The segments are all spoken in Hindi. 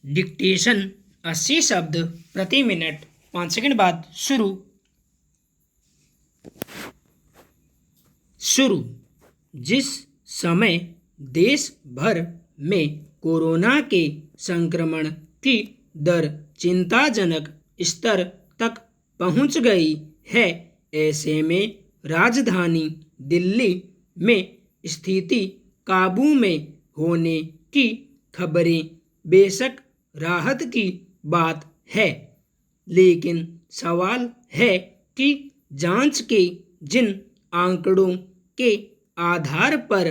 डिक्टेशन 80 शब्द प्रति मिनट 5 सेकंड बाद शुरू। जिस समय देश भर में कोरोना के संक्रमण की दर चिंताजनक स्तर तक पहुंच गई है, ऐसे में राजधानी दिल्ली में स्थिति काबू में होने की खबरें बेशक राहत की बात है, लेकिन सवाल है कि जांच के जिन आंकड़ों के आधार पर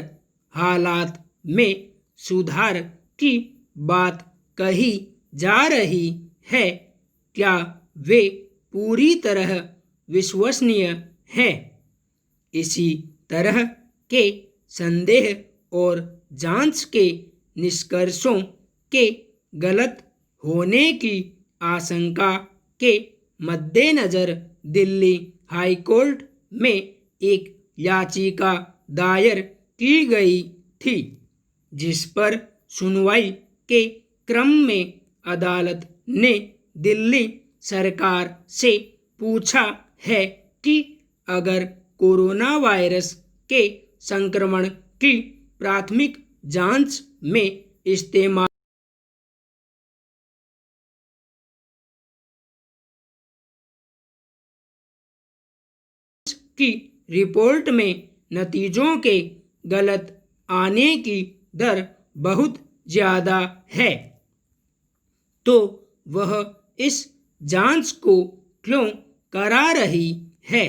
हालात में सुधार की बात कही जा रही है, क्या वे पूरी तरह विश्वसनीय हैं? इसी तरह के संदेह और जांच के निष्कर्षों के गलत होने की आशंका के मद्देनज़र दिल्ली हाई कोर्ट में एक याचिका दायर की गई थी, जिस पर सुनवाई के क्रम में अदालत ने दिल्ली सरकार से पूछा है कि अगर कोरोना वायरस के संक्रमण की प्राथमिक जांच में इस्तेमाल की रिपोर्ट में नतीजों के गलत आने की दर बहुत ज़्यादा है, तो वह इस जांच को क्यों करा रही है?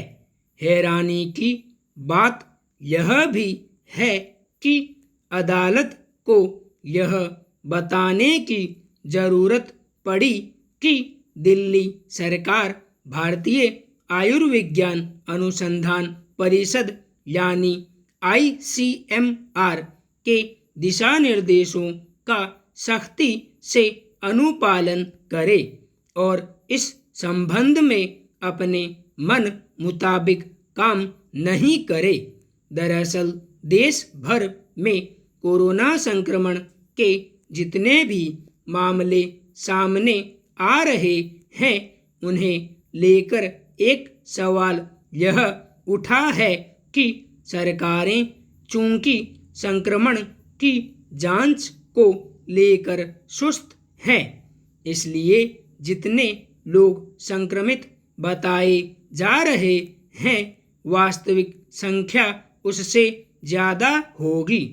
हैरानी की बात यह भी है कि अदालत को यह बताने की ज़रूरत पड़ी कि दिल्ली सरकार भारतीय आयुर्विज्ञान अनुसंधान परिषद यानी ICMR के दिशा निर्देशों का सख्ती से अनुपालन करे और इस संबंध में अपने मन मुताबिक काम नहीं करे। दरअसल देश भर में कोरोना संक्रमण के जितने भी मामले सामने आ रहे हैं, उन्हें लेकर एक सवाल यह उठा है कि सरकारें चूंकि संक्रमण की जांच को लेकर सुस्त हैं, इसलिए जितने लोग संक्रमित बताए जा रहे हैं, वास्तविक संख्या उससे ज़्यादा होगी।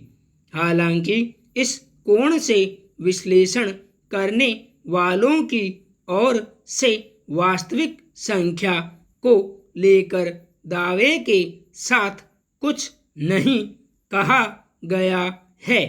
हालांकि इस कोण से विश्लेषण करने वालों की ओर से वास्तविक संख्या को लेकर दावे के साथ कुछ नहीं कहा गया है,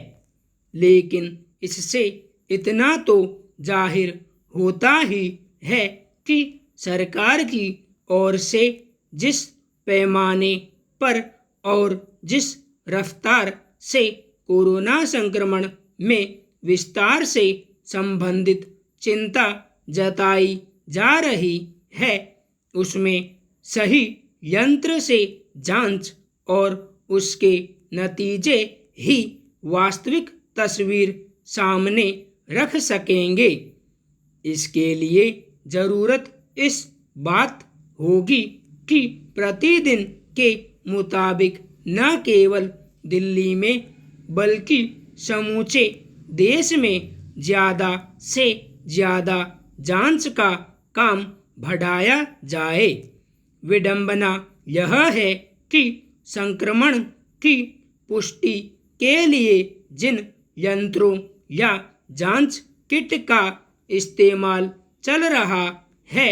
लेकिन इससे इतना तो जाहिर होता ही है कि सरकार की ओर से जिस पैमाने पर और जिस रफ्तार से कोरोना संक्रमण में विस्तार से संबंधित चिंता जताई जा रही है, उसमें सही यंत्र से जांच और उसके नतीजे ही वास्तविक तस्वीर सामने रख सकेंगे। इसके लिए ज़रूरत इस बात होगी कि प्रतिदिन के मुताबिक न केवल दिल्ली में बल्कि समूचे देश में ज़्यादा से ज़्यादा जांच का काम बढ़ाया जाए। विडंबना यह है कि संक्रमण की पुष्टि के लिए जिन यंत्रों या जांच किट का इस्तेमाल चल रहा है,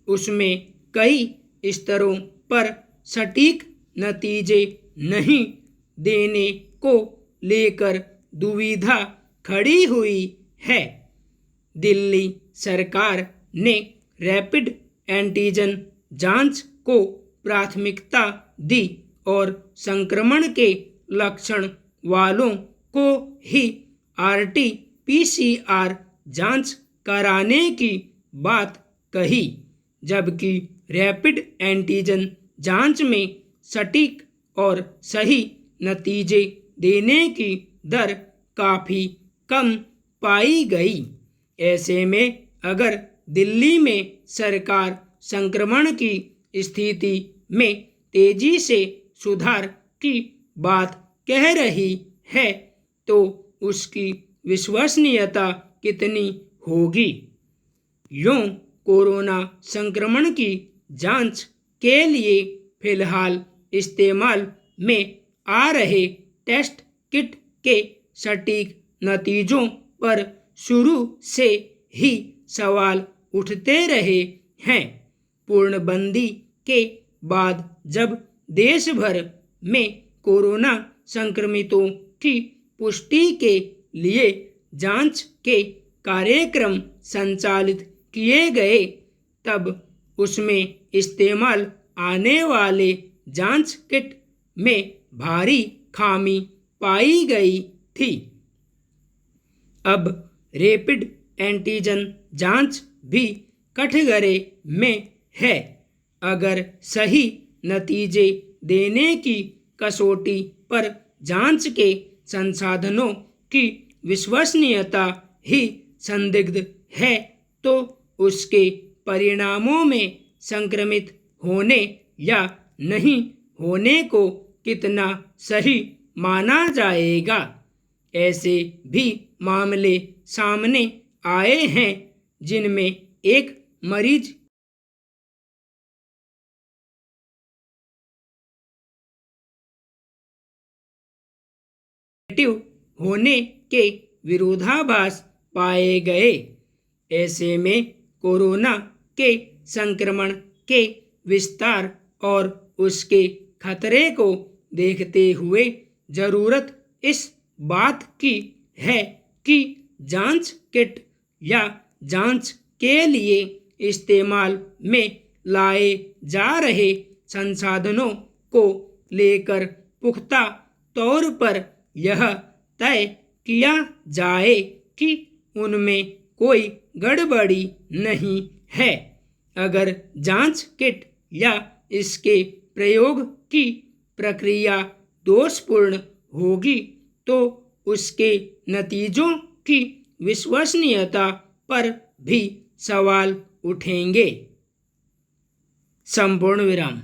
उसमें कई स्तरों पर सटीक नतीजे नहीं देने को लेकर दुविधा खड़ी हुई है। दिल्ली सरकार ने रैपिड एंटीजन जांच को प्राथमिकता दी और संक्रमण के लक्षण वालों को ही RT-PCR जांच कराने की बात कही, जबकि रैपिड एंटीजन जांच में सटीक और सही नतीजे देने की दर काफ़ी कम पाई गई। ऐसे में अगर दिल्ली में सरकार संक्रमण की स्थिति में तेजी से सुधार की बात कह रही है तो उसकी विश्वसनीयता कितनी होगी। यूं कोरोना संक्रमण की जांच के लिए फिलहाल इस्तेमाल में आ रहे टेस्ट किट के सटीक नतीजों पर शुरू से ही सवाल उठते रहे हैं। पूर्णबंदी के बाद जब देश भर में कोरोना संक्रमितों की पुष्टि के लिए जांच के कार्यक्रम संचालित किए गए तब उसमें इस्तेमाल आने वाले जांच किट में भारी खामी पाई गई थी। अब रैपिड एंटीजन जांच भी कठघरे में है। अगर सही नतीजे देने की कसौटी पर जांच के संसाधनों की विश्वसनीयता ही संदिग्ध है तो उसके परिणामों में संक्रमित होने या नहीं होने को कितना सही माना जाएगा। ऐसे भी मामले सामने आए हैं जिनमें एक मरीज नेगेटिव होने के विरोधाभास पाए गए। ऐसे में कोरोना के संक्रमण के विस्तार और उसके खतरे को देखते हुए जरूरत इस बात की है कि जांच किट या जांच के लिए इस्तेमाल में लाए जा रहे संसाधनों को लेकर पुख्ता तौर पर यह तय किया जाए कि उनमें कोई गड़बड़ी नहीं है। अगर जांच किट या इसके प्रयोग की प्रक्रिया दोषपूर्ण होगी तो उसके नतीजों की विश्वसनीयता पर भी सवाल उठेंगे। संपूर्ण विराम।